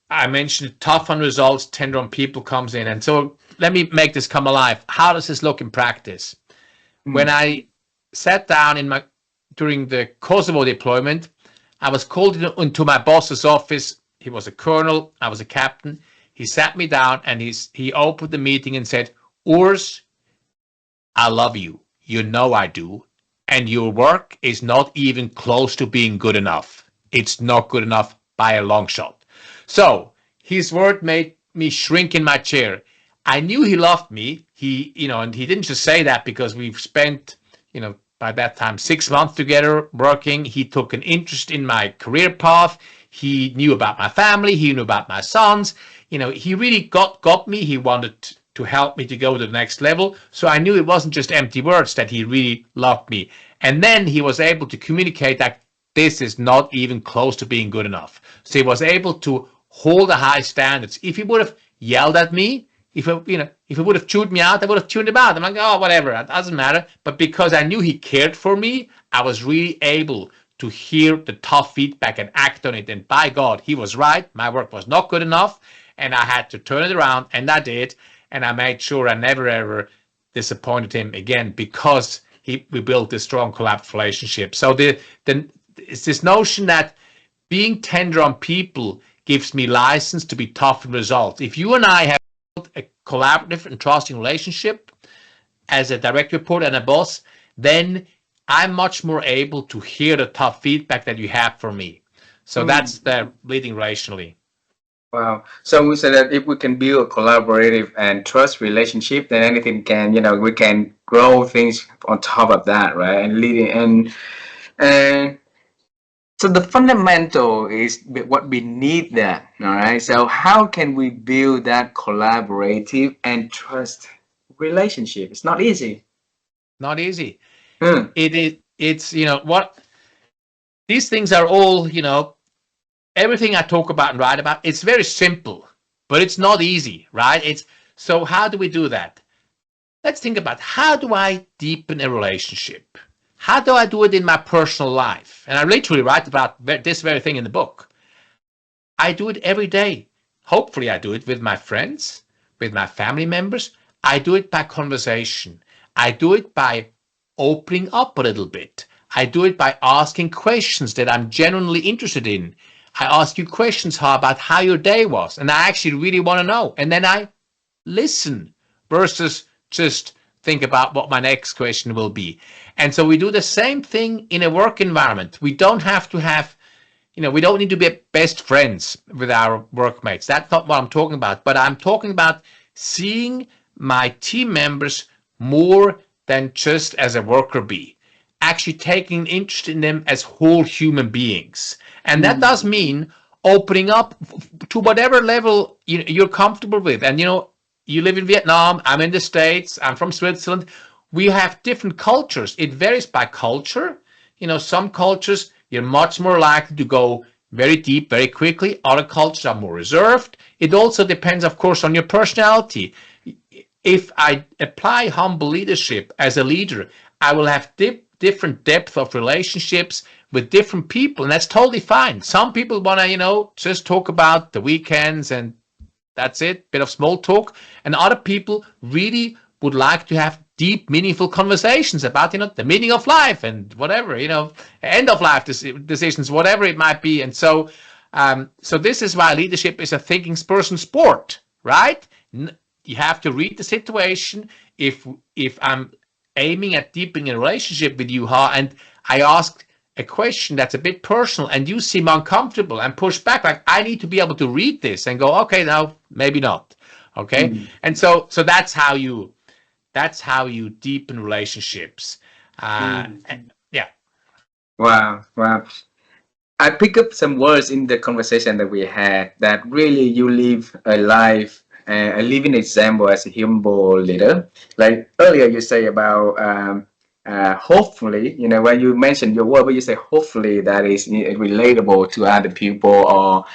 I mentioned tough on results, tender on people comes in. And so let me make this come alive. How does this look in practice? When I sat down during the Kosovo deployment, I was called into my boss's office. He was a colonel, I was a captain. He sat me down and he opened the meeting and said, Urs, I love you. You know I do. And your work is not even close to being good enough. It's not good enough by a long shot. So his word made me shrink in my chair. I knew he loved me. And he didn't just say that because we've spent, by that time, 6 months together working. He took an interest in my career path. He knew about my family. He knew about my sons. He really got me. He wanted to help me to go to the next level. So I knew it wasn't just empty words, that he really loved me. And then he was able to communicate that this is not even close to being good enough. So he was able to hold the high standards. If he would have yelled at me, if he would have chewed me out, I would have tuned him out. I'm like, oh, whatever, it doesn't matter. But because I knew he cared for me, I was really able to hear the tough feedback and act on it. And by God, he was right. My work was not good enough. And I had to turn it around, and I did. And I made sure I never, ever disappointed him again, because we built this strong collaborative relationship. So it's this notion that being tender on people gives me license to be tough in results. If you and I have built a collaborative and trusting relationship as a direct report and a boss, then I'm much more able to hear the tough feedback that you have for me. So that's the leading relationally. Wow. So we said that if we can build a collaborative and trust relationship, then anything can, we can grow things on top of that, right? And leading and so the fundamental is what we need that, all right? So how can we build that collaborative and trust relationship? It's not easy. Not easy. Hmm. It's what these things are all, everything I talk about and write about, it's very simple, but it's not easy, right? So how do we do that? Let's think about, how do I deepen a relationship? How do I do it in my personal life? And I literally write about this very thing in the book. I do it every day. Hopefully I do it with my friends, with my family members. I do it by conversation. I do it by opening up a little bit. I do it by asking questions that I'm genuinely interested in. I ask you questions about how your day was, and I actually really want to know. And then I listen versus just think about what my next question will be. And so we do the same thing in a work environment. We don't have to have, we don't need to be best friends with our workmates. That's not what I'm talking about. But I'm talking about seeing my team members more than just as a worker bee, actually taking an interest in them as whole human beings. And that does mean opening up to whatever level you're comfortable with. And, you live in Vietnam, I'm in the States, I'm from Switzerland. We have different cultures. It varies by culture. Some cultures, you're much more likely to go very deep, very quickly. Other cultures are more reserved. It also depends, of course, on your personality. If I apply humble leadership as a leader, I will have different depth of relationships with different people, and that's totally fine. Some people want to, just talk about the weekends and that's it, bit of small talk. And other people really would like to have deep, meaningful conversations about, the meaning of life and whatever, end of life decisions, whatever it might be. And so, so this is why leadership is a thinking person sport, right? You have to read the situation. If I'm aiming at deepening a relationship with you, and I ask a question that's a bit personal and you seem uncomfortable and push back, like I need to be able to read this and go, okay, now maybe not. Okay. And so that's how you deepen relationships. And yeah. Wow, wow. I pick up some words in the conversation that we had that really you live a life, a living example as a humble leader. Like earlier you say about hopefully, when you mentioned your word, but you say hopefully that is relatable to other people or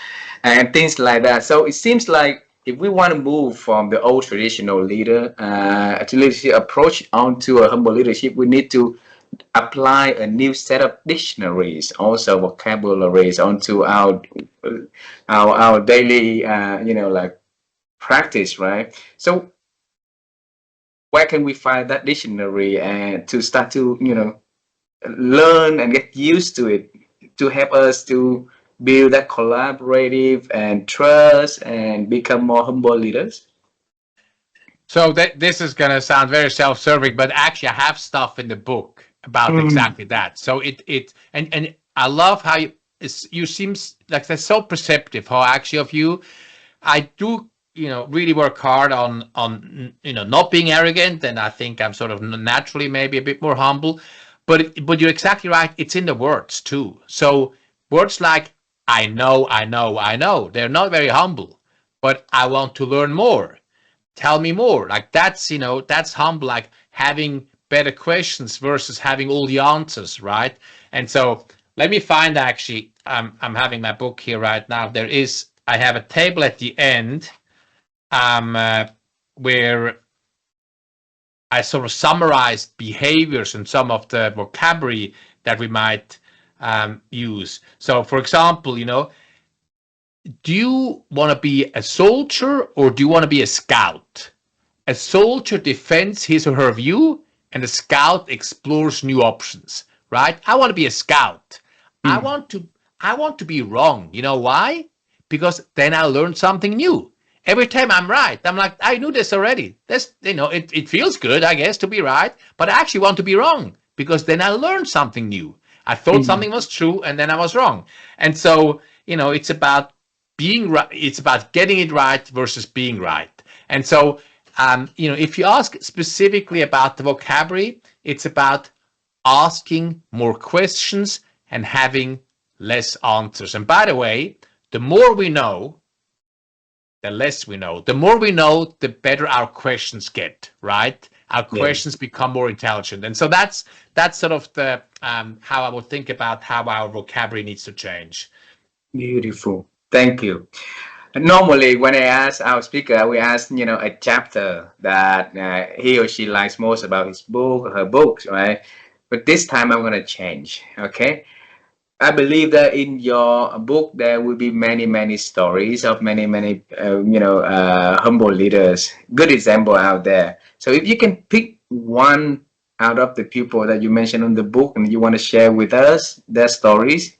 and things like that. So it seems like if we want to move from the old traditional leader to leadership approach onto a humble leadership, we need to apply a new set of dictionaries, also vocabularies onto our daily like practice, right? So where can we find that dictionary and to start to learn and get used to it to help us to build that collaborative and trust and become more humble leaders? So this is going to sound very self-serving, but actually I have stuff in the book about exactly that. So and I love how you seem like that's so perceptive how actually of you. I do, really work hard on not being arrogant, and I think I'm sort of naturally maybe a bit more humble. But you're exactly right. It's in the words too. So words like I know, I know, I know. They're not very humble, but I want to learn more. Tell me more. Like that's humble. Like having better questions versus having all the answers, right? And so let me find actually. I'm having my book here right now. I have a table at the end where I sort of summarized behaviors and some of the vocabulary that we might use. So, for example, do you want to be a soldier or do you want to be a scout? A soldier defends his or her view, and a scout explores new options, right? I want to be a scout. I want to be wrong. You know why? Because then I'll learn something new. Every time I'm right, I'm like, I knew this already. It feels good, I guess, to be right, but I actually want to be wrong because then I learned something new. I thought something was true and then I was wrong. And so, it's about being right. It's about getting it right versus being right. And so, if you ask specifically about the vocabulary, it's about asking more questions and having less answers. And by the way, the more we know, the less we know. The more we know, the better our questions get, right? Our questions become more intelligent. And so that's sort of the how I would think about how our vocabulary needs to change. Beautiful. Thank you. Normally, when I ask our speaker, we ask, a chapter that he or she likes most about his book or her books, right? But this time I'm going to change, okay? I believe that in your book there will be many, many stories of many, many, humble leaders. Good example out there. So if you can pick one out of the people that you mentioned in the book and you want to share with us their stories,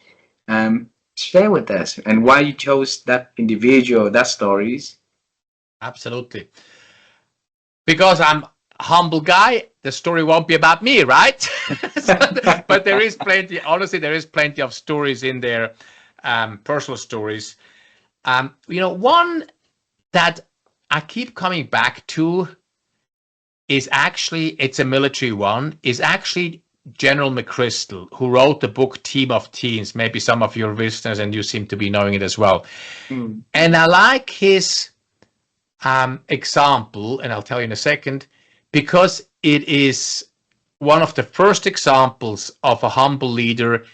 share with us and why you chose that individual, that stories. Absolutely. Because I'm a humble guy, the story won't be about me, right? But there is plenty, honestly, there is plenty of stories in there, personal stories. One that I keep coming back to is actually, it's a military one, is actually General McChrystal, who wrote the book Team of Teens. Maybe some of your listeners and you seem to be knowing it as well. And I like his example, and I'll tell you in a second, because it is one of the first examples of a humble leader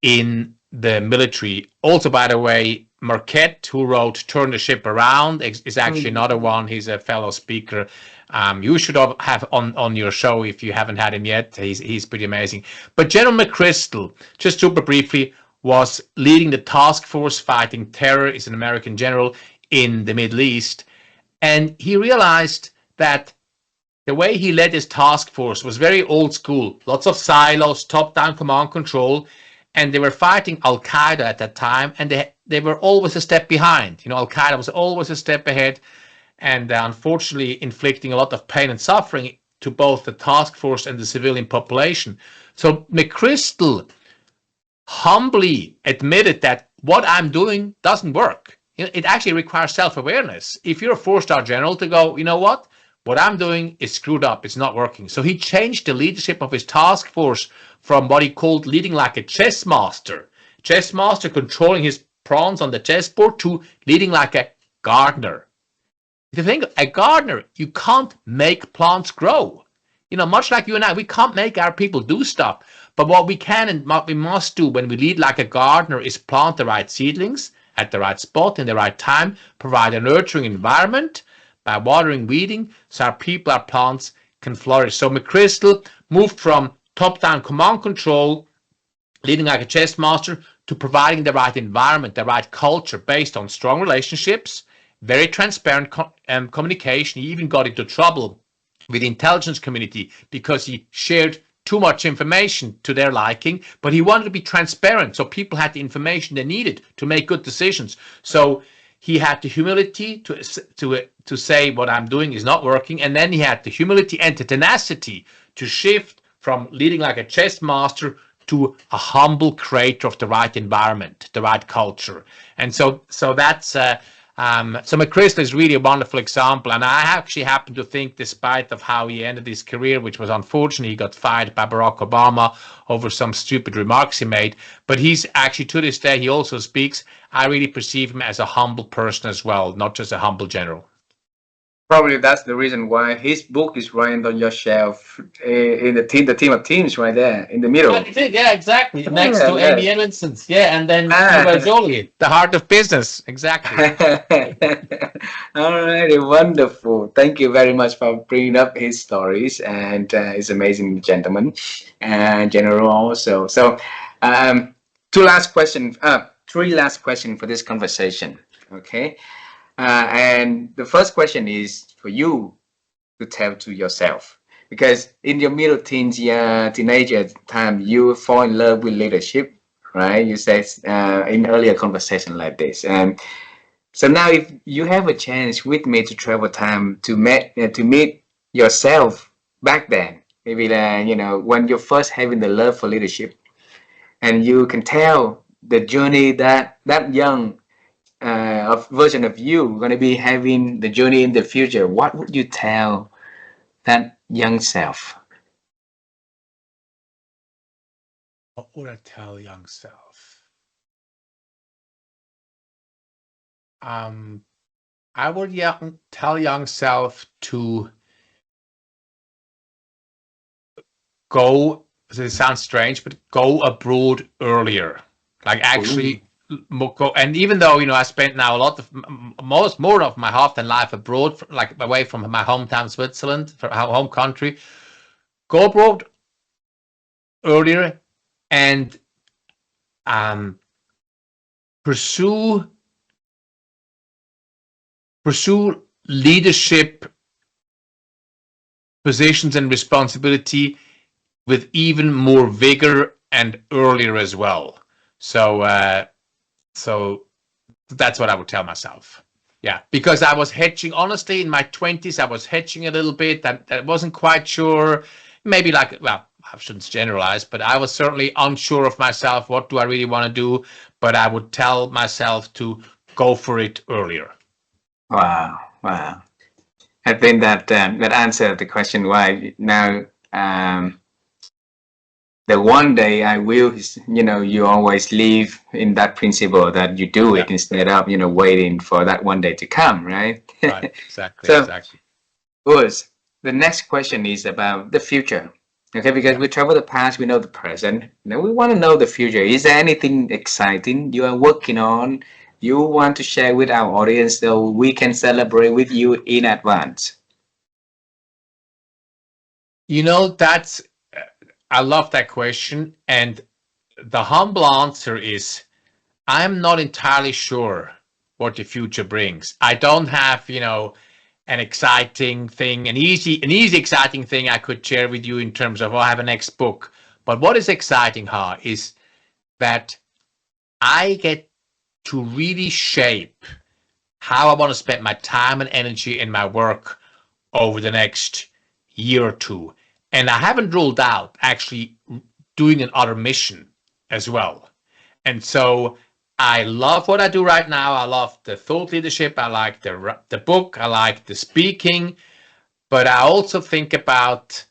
in the military. Also, by the way, Marquette, who wrote Turn the Ship Around, is actually another one. He's a fellow speaker. You should have on your show if you haven't had him yet. He's pretty amazing. But General McChrystal, just super briefly, was leading the task force fighting terror. Is an American general in the Middle East. And he realized that the way he led his task force was very old school. Lots of silos, top-down command control. And they were fighting Al-Qaeda at that time. And they were always a step behind. You know, Al-Qaeda was always a step ahead. And unfortunately inflicting a lot of pain and suffering to both the task force and the civilian population. So McChrystal humbly admitted that what I'm doing doesn't work. You know, it actually requires self-awareness. If you're a four-star general to go, you know what I'm doing is screwed up, it's not working. So he changed the leadership of his task force from what he called leading like a chess master controlling his pawns on the chessboard, to leading like a gardener. If you think a gardener, you can't make plants grow. You know, much like you and I, we can't make our people do stuff. But what we can and what we must do when we lead like a gardener is plant the right seedlings at the right spot in the right time, provide a nurturing environment by watering, weeding, so our people, our plants can flourish. So McChrystal moved from top-down command control, leading like a chess master, to providing the right environment, the right culture based on strong relationships, very transparent communication. He even got into trouble with the intelligence community because he shared too much information to their liking, but he wanted to be transparent so people had the information they needed to make good decisions. So he had the humility to say what I'm doing is not working, and then he had the humility and the tenacity to shift from leading like a chess master to a humble creator of the right environment, the right culture. And so that's so McChrystal is really a wonderful example. And I actually happen to think, despite of how he ended his career, which was unfortunate, he got fired by Barack Obama over some stupid remarks he made. But he's actually, to this day, he also speaks. I really perceive him as a humble person as well, not just a humble general. Probably that's the reason why his book is right on your shelf in the team of teams right there in the middle. Yeah, exactly. Next to Amy Edmondson's. Yeah, and then Jolie, The Heart of Business. Exactly. All righty, wonderful. Thank you very much for bringing up his stories, and he's amazing gentleman and general also. So, three last questions for this conversation. Okay. And the first question is for you to tell to yourself, because in your middle teens, teenager time, you fall in love with leadership, right? You said in earlier conversation like this. And so now, if you have a chance with me to travel time to meet yourself back then, maybe when you're first having the love for leadership, and you can tell the journey that young version of you going to be having the journey in the future, what would you tell that young self? What would I tell young self? I would tell young self to go, it sounds strange, but go abroad earlier. Like actually go. And even though, I spent now a lot of more of my half than life abroad, like away from my hometown Switzerland, from our home country, go abroad earlier and pursue leadership positions and responsibility with even more vigor and earlier as well. So that's what I would tell myself. Yeah, because I was hedging, honestly, in my 20s, I was hedging a little bit. I wasn't quite sure. Maybe I shouldn't generalize, but I was certainly unsure of myself. What do I really want to do? But I would tell myself to go for it earlier. Wow. I think that answered the question why now. The one day I will, you always live in that principle that you do it instead of, waiting for that one day to come, right? Right, exactly. So, exactly. Urs, the next question is about the future. Okay, because Yeah. we travel the past, we know the present. Now we want to know the future. Is there anything exciting you are working on? You want to share with our audience so we can celebrate with you in advance? That's, I love that question. And the humble answer is I'm not entirely sure what the future brings. I don't have, an exciting thing, an easy exciting thing I could share with you in terms of, oh, I have a next book. But what is exciting, is that I get to really shape how I want to spend my time and energy in my work over the next year or two. And I haven't ruled out actually doing another mission as well. And so I love what I do right now. I love the thought leadership. I like the book. I like the speaking. But I also think about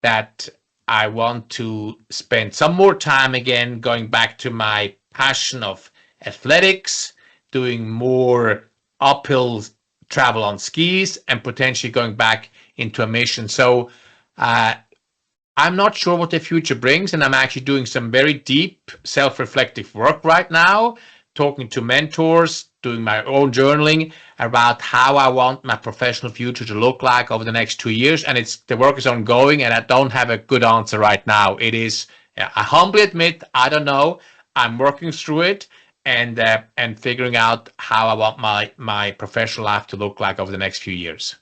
that I want to spend some more time again going back to my passion of athletics, doing more uphill travel on skis, and potentially going back into a mission. So uh, I'm not sure what the future brings, and I'm actually doing some very deep self-reflective work right now, talking to mentors, doing my own journaling about how I want my professional future to look like over the next 2 years. And the work is ongoing, and I don't have a good answer right now. It is, I humbly admit, I don't know. I'm working through it and figuring out how I want my professional life to look like over the next few years.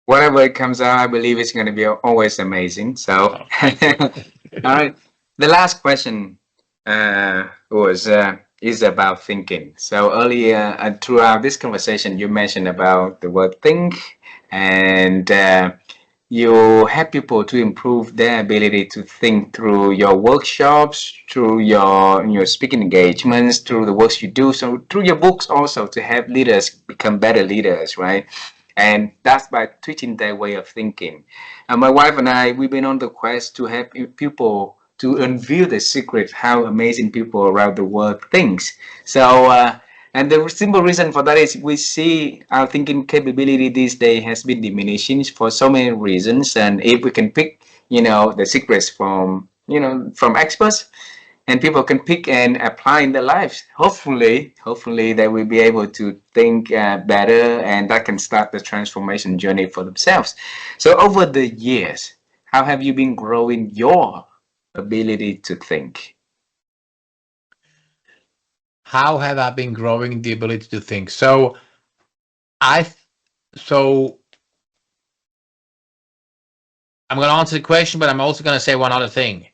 Whatever it comes out, I believe it's going to be always amazing. So, Oh, thank you. all right. The last question was is about thinking. So earlier throughout this conversation, you mentioned about the word think, and you help people to improve their ability to think through your workshops, through your speaking engagements, through the works you do. So through your books also to help leaders become better leaders, right? And that's by teaching their way of thinking. And my wife and I, we've been on the quest to help people to unveil the secret how amazing people around the world thinks. So, and the simple reason for that is we see our thinking capability these days has been diminishing for so many reasons. And if we can pick, the secrets from, from experts, and people can pick and apply in their lives. Hopefully, they will be able to think better, and that can start the transformation journey for themselves. So, over the years, how have you been growing your ability to think? How have I been growing the ability to think? I, so I'm going to answer the question, but I'm also going to say one other thing.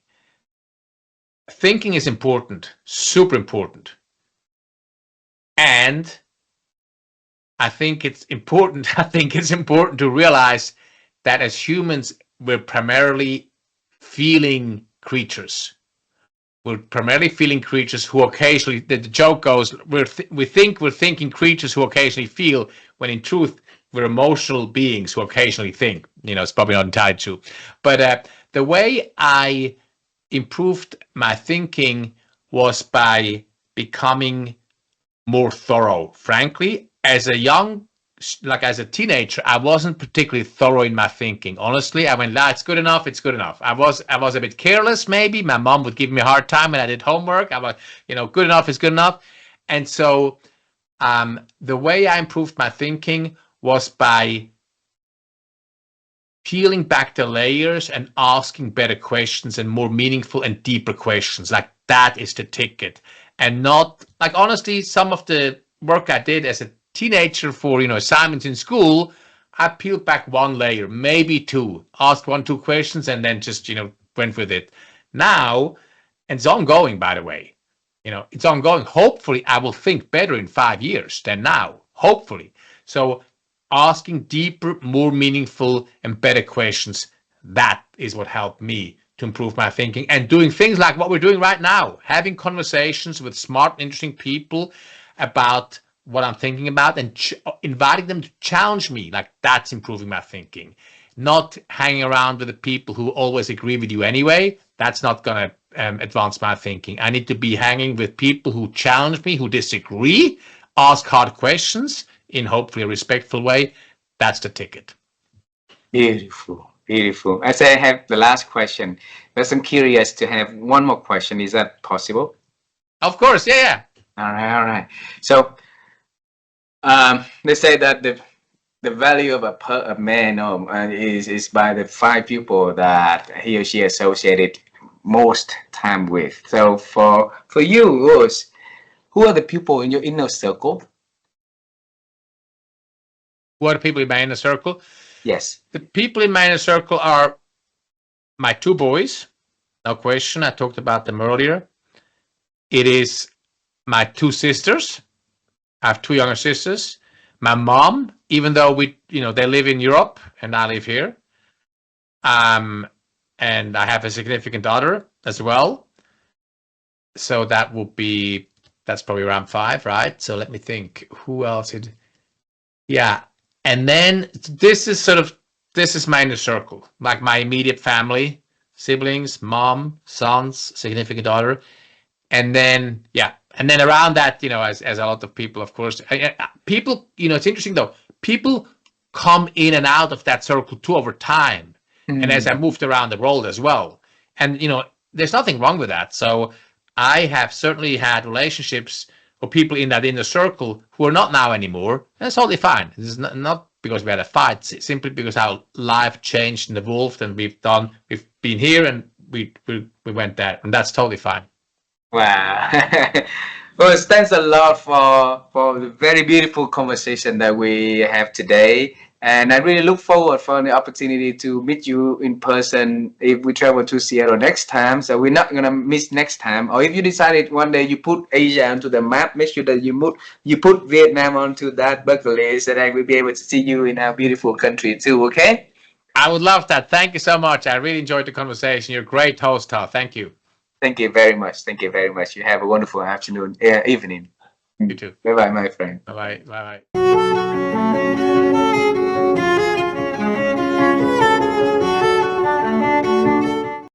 Thinking is important, super important. And I think it's important. I think it's important to realize that as humans, we're primarily feeling creatures. We're primarily feeling creatures who occasionally, the joke goes, we think we're thinking creatures who occasionally feel, when in truth, we're emotional beings who occasionally think. It's probably not entirely true. But the way I improved my thinking was by becoming more thorough. Frankly, as a teenager, I wasn't particularly thorough in my thinking. Honestly, I went, it's good enough, it's good enough. I was a bit careless, maybe. My mom would give me a hard time when I did homework. I was, good enough is good enough. And so the way I improved my thinking was by peeling back the layers and asking better questions and more meaningful and deeper questions. Like, that is the ticket. And not, like, honestly, some of the work I did as a teenager for, assignments in school, I peeled back one layer, maybe two, asked 1, 2 questions, and then just, went with it. Now, and it's ongoing, by the way, it's ongoing. Hopefully, I will think better in 5 years than now. Hopefully. So asking deeper, more meaningful, and better questions. That is what helped me to improve my thinking, and doing things like what we're doing right now, having conversations with smart, interesting people about what I'm thinking about, and inviting them to challenge me. Like, that's improving my thinking. Not hanging around with the people who always agree with you anyway. That's not going to advance my thinking. I need to be hanging with people who challenge me, who disagree, ask hard questions in hopefully a respectful way. That's the ticket. Beautiful, Beautiful. As I have the last question, but I'm curious to have one more question. Is that possible? Of course, yeah, yeah. All right, all right. So they say that the value of a man is by the five people that he or she associated most time with. So for you, Rose, who are the people in your inner circle? What are people in my inner circle? Yes. The people in my inner circle are my two boys, no question. I talked about them earlier. It is my two sisters. I have two younger sisters. My mom, even though they live in Europe and I live here. And I have a significant other as well. So that's probably around five, right? So let me think. Who else? Yeah. And then this is my inner circle, like my immediate family, siblings, mom, sons, significant other. And then, yeah. And then around that, as a lot of people, of course, people, it's interesting though, people come in and out of that circle too over time. And as I moved around the world as well. And, there's nothing wrong with that. So I have certainly had relationships or people in that inner circle who are not now anymore. That's totally fine. This is not because we had a fight, it's simply because our life changed and evolved, and we've been here and we went there, and that's totally fine. Wow. Well, thanks a lot for the very beautiful conversation that we have today. And I really look forward for the opportunity to meet you in person if we travel to Seattle next time. So we're not gonna miss next time. Or if you decided one day you put Asia onto the map, make sure that you put Vietnam onto that bucket list, and I will be able to see you in our beautiful country too. Okay? I would love that. Thank you so much. I really enjoyed the conversation. You're a great host, Tal. Thank you. Thank you very much. Thank you very much. You have a wonderful afternoon, evening. You too. Bye bye, my friend. Bye bye. Bye bye.